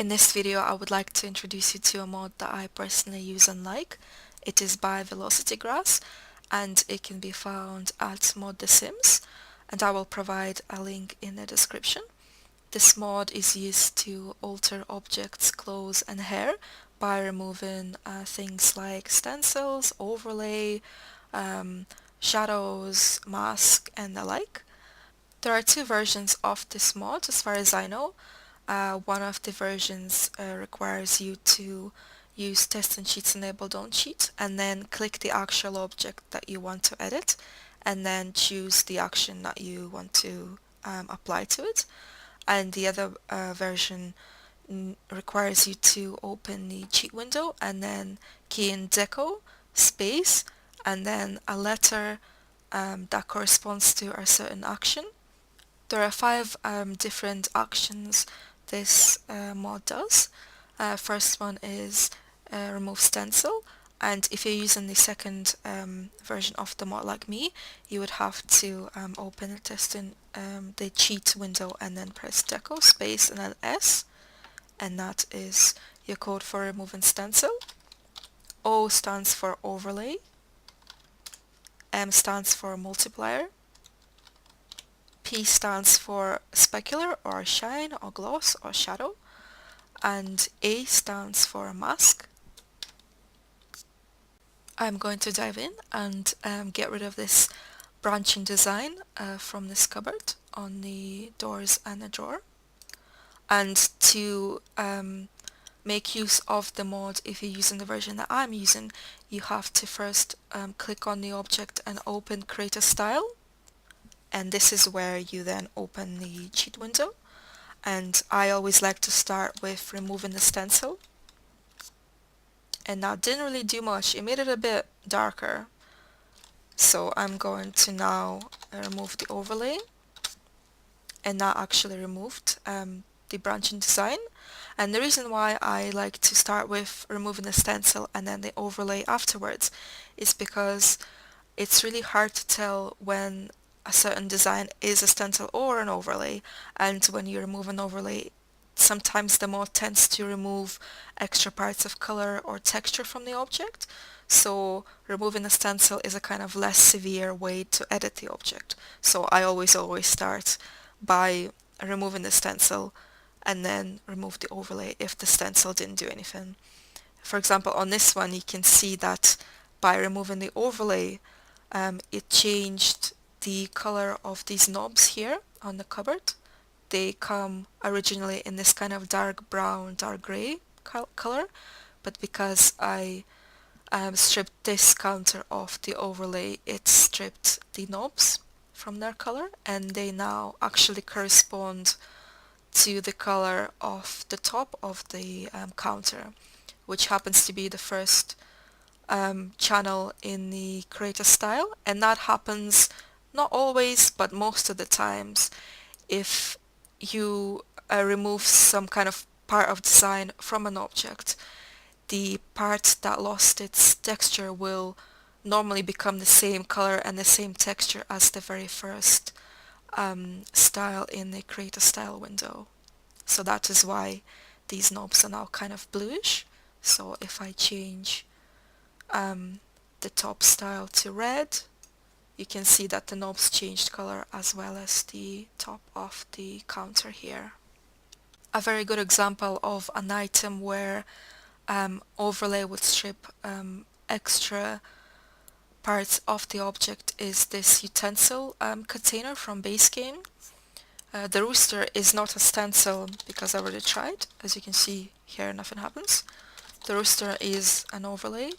In this video, I would like to introduce you to a mod that I personally use and like. It is by Velocitygrass and it can be found at Mod The Sims, and I will provide a link in the description. This mod is used to alter objects, clothes and hair by removing things like stencils, overlay, shadows, mask and the like. There are two versions of this mod as far as I know. One of the versions requires you to use test and cheats enable don't cheat and then click the actual object that you want to edit and then choose the action that you want to apply to it. And the other version requires you to open the cheat window and then key in deco space and then a letter that corresponds to a certain action. There are five different actions this mod does. First one is remove stencil, and if you're using the second version of the mod like me, you would have to open the test in the cheat window and then press deco space and then S, and that is your code for removing stencil. O stands for overlay, M stands for multiplier, P stands for specular or shine or gloss or shadow, and A stands for mask. I'm going to dive in and get rid of this branching design from this cupboard on the doors and the drawer. And to make use of the mod, if you're using the version that I'm using, you have to first click on the object and open create a style. And this is where you then open the cheat window. And I always like to start with removing the stencil. And that didn't really do much, it made it a bit darker. So I'm going to now remove the overlay, and that actually removed the branching design. And the reason why I like to start with removing the stencil and then the overlay afterwards is because it's really hard to tell when a certain design is a stencil or an overlay, and when you remove an overlay, sometimes the mod tends to remove extra parts of color or texture from the object, so removing a stencil is a kind of less severe way to edit the object. So I always start by removing the stencil and then remove the overlay if the stencil didn't do anything. For example, on this one you can see that by removing the overlay, it changed the color of these knobs here on the cupboard. They come originally in this kind of dark brown, dark grey color, but because I stripped this counter off the overlay, it stripped the knobs from their color, and they now actually correspond to the color of the top of the counter, which happens to be the first channel in the creator style. And that happens not always, but most of the times. If you remove some kind of part of design from an object, the part that lost its texture will normally become the same color and the same texture as the very first style in the create a style window. So that is why these knobs are now kind of bluish. So if I change the top style to red, you can see that the knobs changed color as well as the top of the counter here. A very good example of an item where overlay would strip extra parts of the object is this utensil container from base game. The rooster is not a stencil because I already tried. As you can see here, nothing happens. The rooster is an overlay.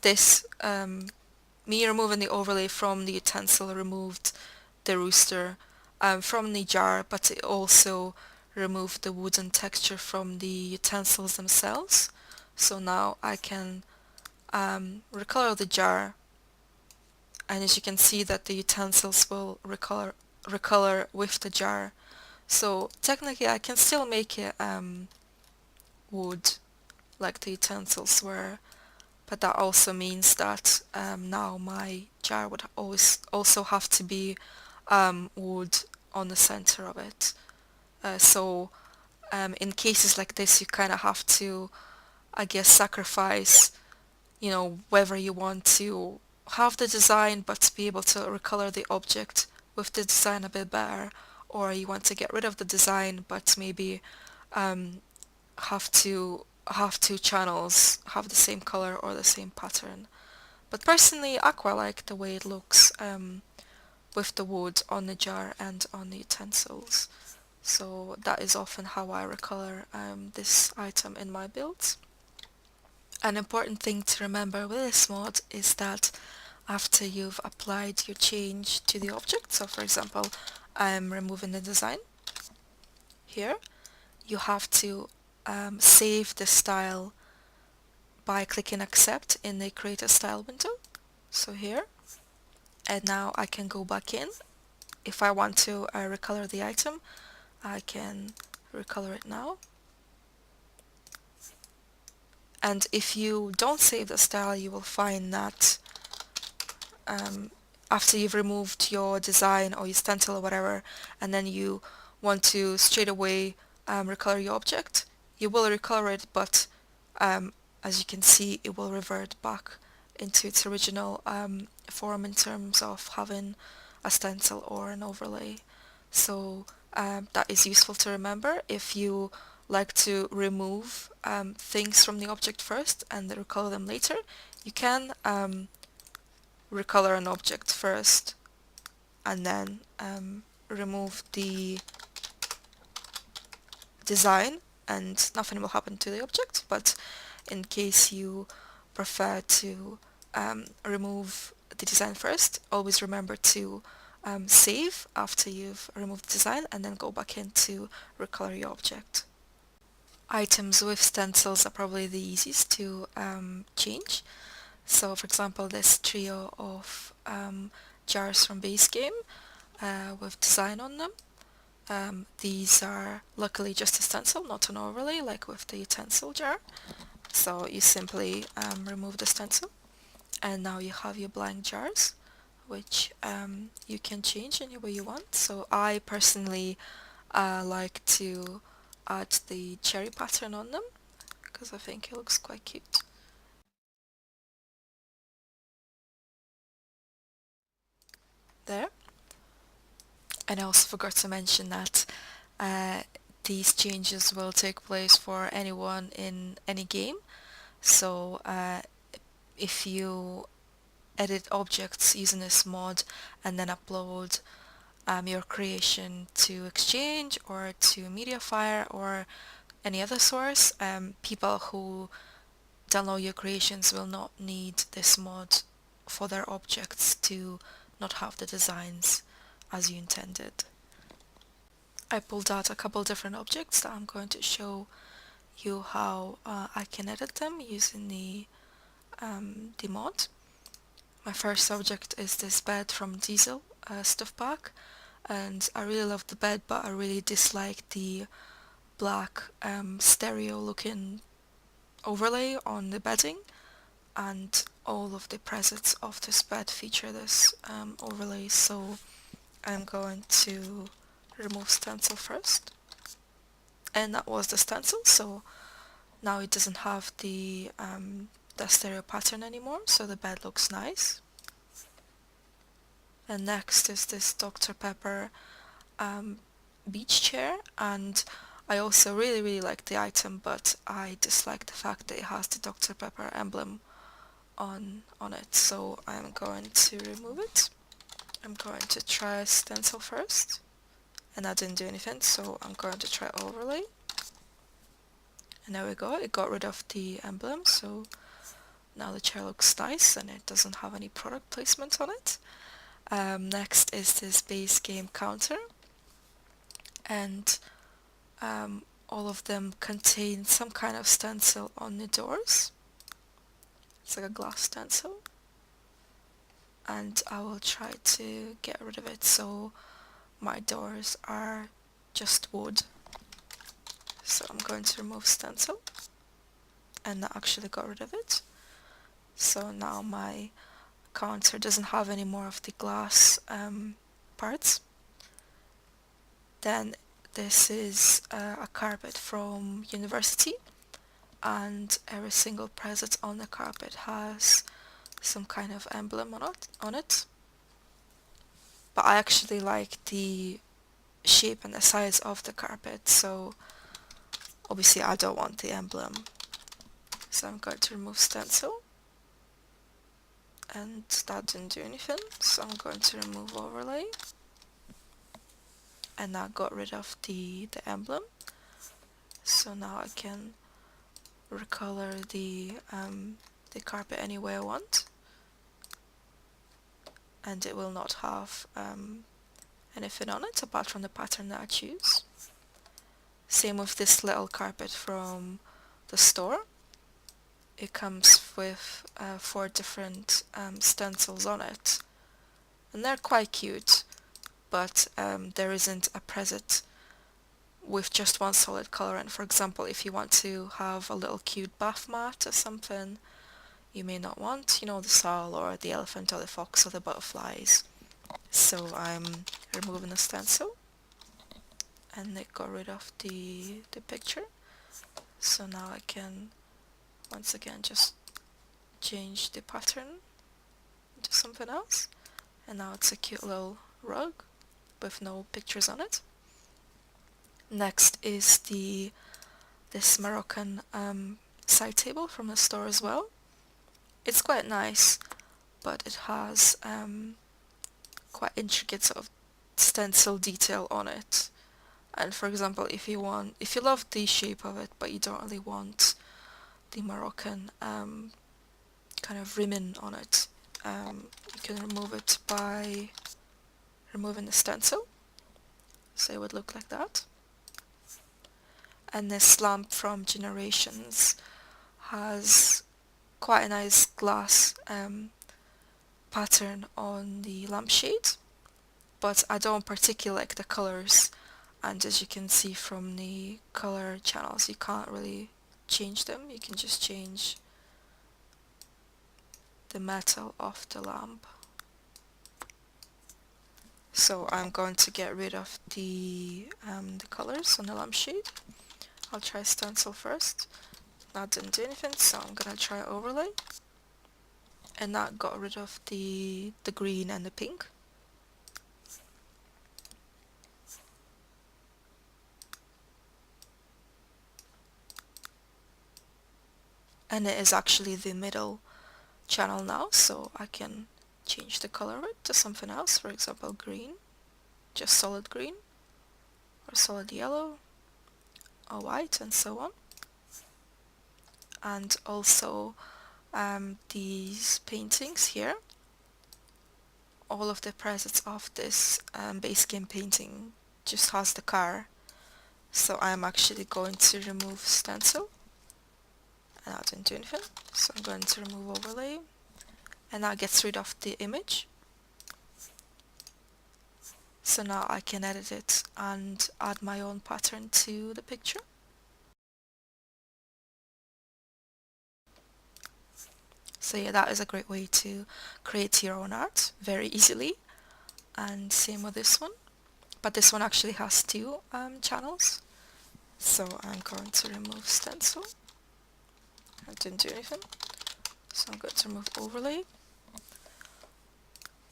This, me removing the overlay from the utensil removed the rooster from the jar, but it also removed the wooden texture from the utensils themselves. So now I can recolor the jar, and as you can see that the utensils will recolor with the jar. So technically I can still make it wood like the utensils were, but that also means that now my jar would always also have to be wood on the center of it. So in cases like this, you kind of have to, I guess, sacrifice, you know, whether you want to have the design but to be able to recolor the object with the design a bit better, or you want to get rid of the design but maybe um, have two channels have the same color or the same pattern. But personally, I quite like the way it looks with the wood on the jar and on the utensils. So that is often how I recolor this item in my builds. An important thing to remember with this mod is that after you've applied your change to the object, so for example, I'm removing the design here, you have to save the style by clicking accept in the create a style window. So here, and now I can go back in. If I want to recolor the item, I can recolor it now. And if you don't save the style, you will find that after you've removed your design or your stencil or whatever, and then you want to straight away recolor your object, you will recolor it, but as you can see, it will revert back into its original form in terms of having a stencil or an overlay. So that is useful to remember. If you like to remove things from the object first and then recolor them later, you can recolor an object first and then remove the design and nothing will happen to the object. But in case you prefer to remove the design first, always remember to save after you've removed the design and then go back in to recolor your object. Items with stencils are probably the easiest to change. So for example, this trio of jars from base game with design on them. These are luckily just a stencil, not an overlay like with the utensil jar. So you simply remove the stencil and now you have your blank jars, which you can change any way you want. So I personally like to add the cherry pattern on them because I think it looks quite cute. There. And I also forgot to mention that these changes will take place for anyone in any game. So if you edit objects using this mod and then upload your creation to Exchange or to Mediafire or any other source, people who download your creations will not need this mod for their objects to not have the designs as you intended. I pulled out a couple different objects that I'm going to show you how I can edit them using the mod. My first object is this bed from Diesel stuff pack, and I really love the bed, but I really dislike the black stereo looking overlay on the bedding, and all of the presets of this bed feature this overlay, so I'm going to remove stencil first. And that was the stencil, so now it doesn't have the stereo pattern anymore, so the bed looks nice. And next is this Dr. Pepper beach chair, and I also really like the item, but I dislike the fact that it has the Dr. Pepper emblem on it, so I'm going to remove it. I'm going to try stencil first, and that didn't do anything, so I'm going to try overlay. And there we go, it got rid of the emblem, so now the chair looks nice and it doesn't have any product placement on it. Next is this base game counter, and all of them contain some kind of stencil on the doors. It's like a glass stencil, and I will try to get rid of it so my doors are just wood. So I'm going to remove stencil, and that actually got rid of it. So now my counter doesn't have any more of the glass parts. Then this is a carpet from university, and every single present on the carpet has some kind of emblem on it. But I actually like the shape and the size of the carpet, so obviously I don't want the emblem. So I'm going to remove stencil, and that didn't do anything, so I'm going to remove overlay, and that got rid of the emblem. So now I can recolor the carpet any way I want, and it will not have anything on it apart from the pattern that I choose. Same with this little carpet from the store. It comes with 4 different stencils on it, and they're quite cute, but there isn't a preset with just one solid color. And for example, if you want to have a little cute bath mat or something, you may not want, you know, the sow or the elephant or the fox or the butterflies. So I'm removing the stencil, and it got rid of the picture. So now I can once again just change the pattern to something else, and now it's a cute little rug with no pictures on it. Next is this Moroccan side table from the store as well. It's quite nice, but it has quite intricate sort of stencil detail on it. And for example, if you love the shape of it, but you don't really want the Moroccan kind of rimming on it, you can remove it by removing the stencil. So it would look like that. And this lamp from Generations has quite a nice glass pattern on the lampshade, but I don't particularly like the colours, and as you can see from the colour channels, you can't really change them. You can just change the metal of the lamp. So I'm going to get rid of the colours on the lampshade. I'll try stencil first. That didn't do anything, so I'm gonna try overlay, and that got rid of the green and the pink. And it is actually the middle channel now, so I can change the color of it to something else, for example green, just solid green, or solid yellow, or white, and so on. And also these paintings here, all of the presets of this base game painting just has the car, so I'm actually going to remove stencil, and that didn't do anything, so I'm going to remove overlay, and that gets rid of the image. So now I can edit it and add my own pattern to the picture. So yeah, that is a great way to create your own art very easily. And same with this one, but this one actually has 2 channels. So I'm going to remove stencil. I didn't do anything. So I'm going to remove overlay.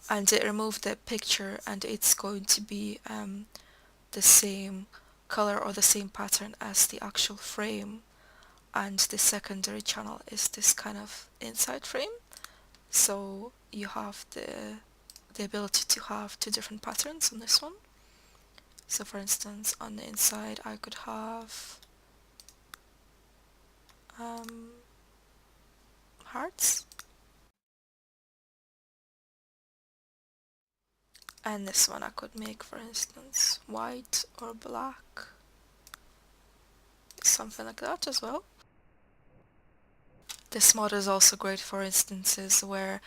And it removed the picture, and it's going to be the same color or the same pattern as the actual frame. And the secondary channel is this kind of inside frame. So you have the ability to have 2 different patterns on this one. So for instance, on the inside I could have hearts, and this one I could make, for instance, white or black, something like that as well. This mod is also great for instances where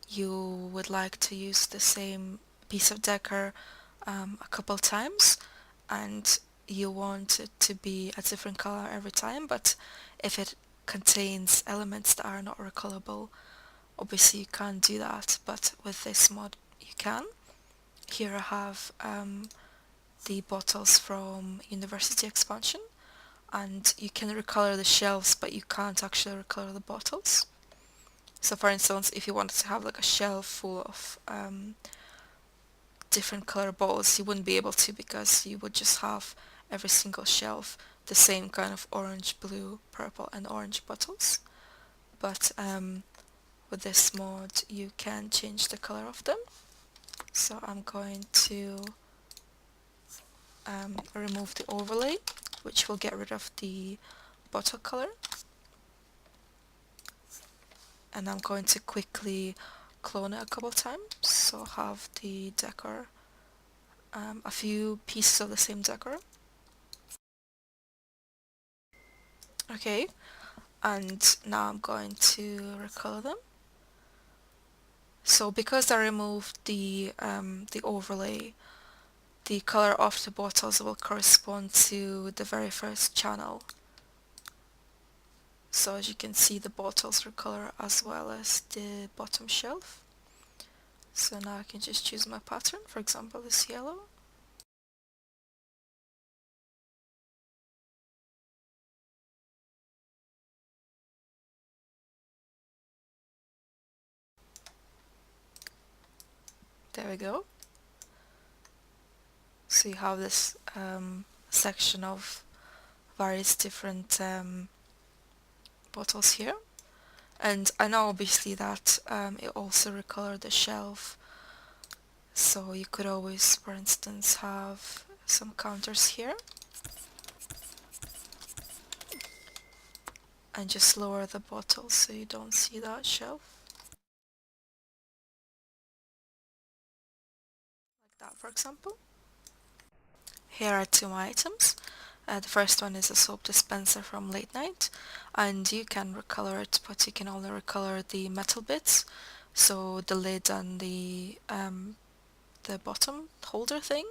you would like to use the same piece of decor a couple times, and you want it to be a different color every time, but if it contains elements that are not recolorable, obviously you can't do that, but with this mod you can. Here I have the bottles from University Expansion, and you can recolor the shelves, but you can't actually recolor the bottles. So for instance, if you wanted to have like a shelf full of different color bottles, you wouldn't be able to, because you would just have every single shelf the same kind of orange, blue, purple and orange bottles. But with this mod you can change the color of them. So I'm going to remove the overlay, which will get rid of the bottle color. And I'm going to quickly clone it a couple times, so have the decor, a few pieces of the same decor. Okay, and now I'm going to recolor them. So because I removed the overlay, the color of the bottles will correspond to the very first channel. So as you can see, the bottles recolor as well as the bottom shelf. So now I can just choose my pattern, for example this yellow. There we go. So you have this section of various different bottles here. And I know obviously that it also recolored the shelf. So you could always, for instance, have some counters here and just lower the bottles so you don't see that shelf. Like that, for example. Here are two items. The first one is a soap dispenser from Late Night, and you can recolor it, but you can only recolor the metal bits, so the lid and the bottom holder thing.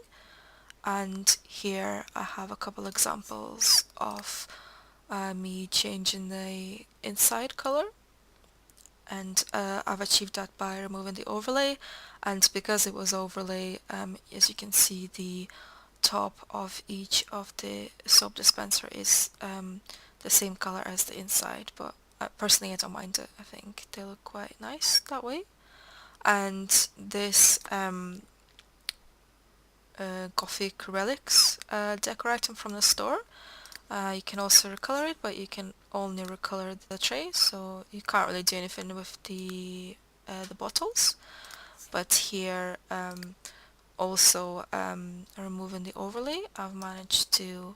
And here I have a couple examples of me changing the inside color, and I've achieved that by removing the overlay. And because it was overlay, as you can see, the top of each of the soap dispenser is the same color as the inside, but personally I don't mind it. I think they look quite nice that way. And this Gothic Relics decor item from the store, you can also recolor it, but you can only recolor the tray, so you can't really do anything with the bottles. But here, also removing the overlay, I've managed to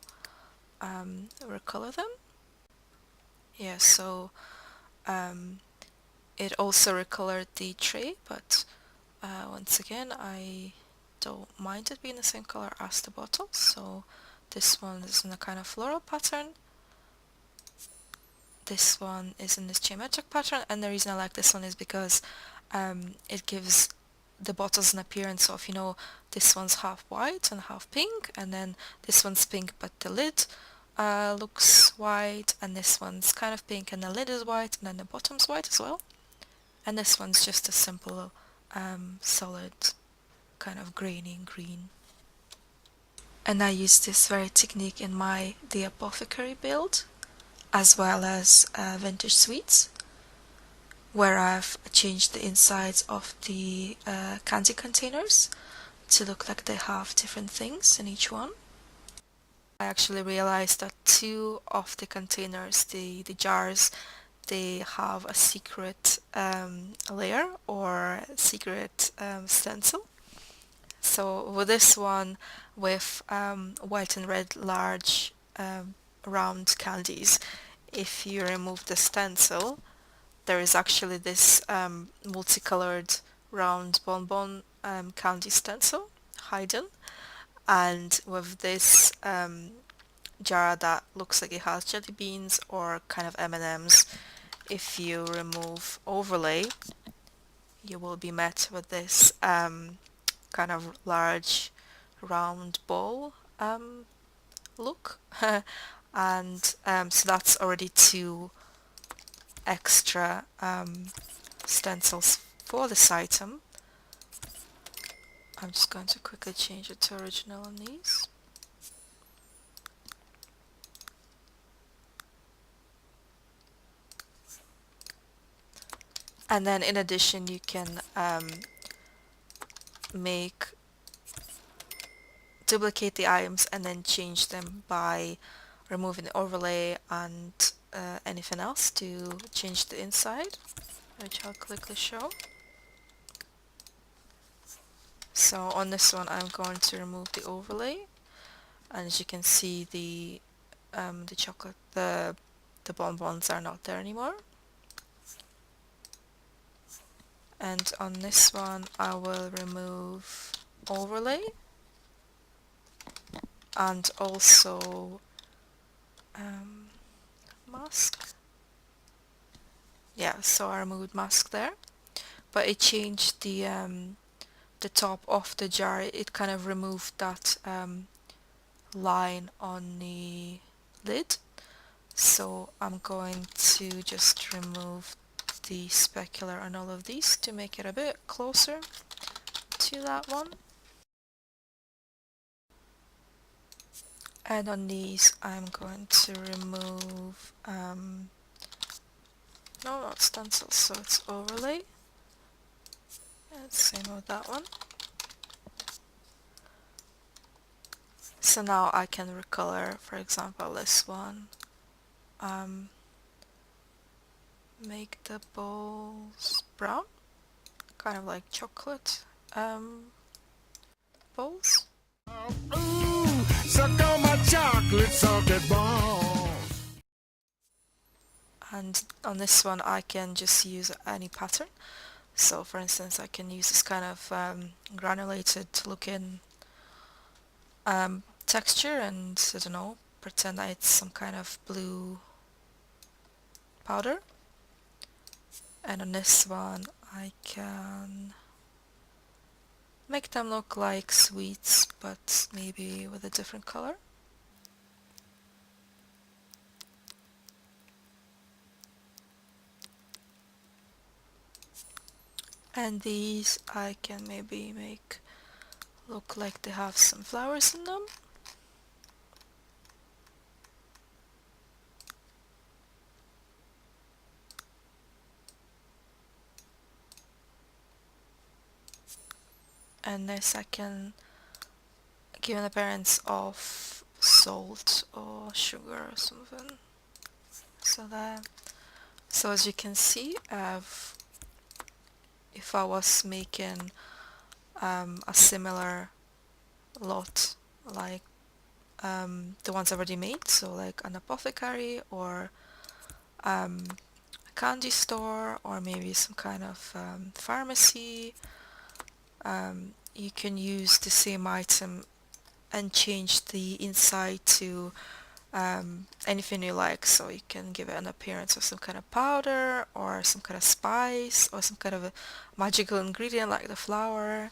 recolor them. Yeah, so it also recolored the tray, but once again I don't mind it being the same color as the bottle. So this one is in a kind of floral pattern, this one is in this geometric pattern, and the reason I like this one is because it gives the bottles an appearance of, you know, this one's half white and half pink, and then this one's pink but the lid looks white, and this one's kind of pink and the lid is white, and then the bottom's white as well. And this one's just a simple solid kind of grainy green. And I use this very technique in the apothecary build, as well as vintage sweets, where I've changed the insides of the candy containers to look like they have different things in each one. I actually realized that two of the containers, the jars, they have a secret layer or secret stencil. So with this one, with white and red large round candies, if you remove the stencil, there is actually this multicolored round bonbon candy stencil hidden. And with this jar that looks like it has jelly beans or kind of M&Ms, if you remove overlay, you will be met with this kind of large round bowl look. And so that's already two extra stencils for this item. I'm just going to quickly change it to original on these. And then in addition you can duplicate the items and then change them by removing the overlay and anything else to change the inside, which I'll quickly show. So on this one I'm going to remove the overlay, and as you can see the chocolate, the bonbons are not there anymore. And on this one I will remove overlay and also mask. Yeah, so I removed mask there, but it changed the top of the jar. It kind of removed that line on the lid. So I'm going to just remove the specular on all of these to make it a bit closer to that one. And on these I'm going to remove, no, not stencils, so it's overlay. And same with that one. So now I can recolor, for example, this one. Make the balls brown, kind of like chocolate balls. Ooh, suck on my chocolate ball. And on this one I can just use any pattern. So for instance I can use this kind of granulated looking texture and, I don't know, pretend that it's some kind of blue powder. And on this one I can make them look like sweets, but maybe with a different color. And these I can maybe make look like they have some flowers in them. And this I can give an appearance of salt or sugar or something. So that, so as you can see, if I was making a similar lot like the ones already made, so like an apothecary or a candy store or maybe some kind of pharmacy, you can use the same item and change the inside to anything you like. So you can give it an appearance of some kind of powder or some kind of spice or some kind of a magical ingredient like the flower.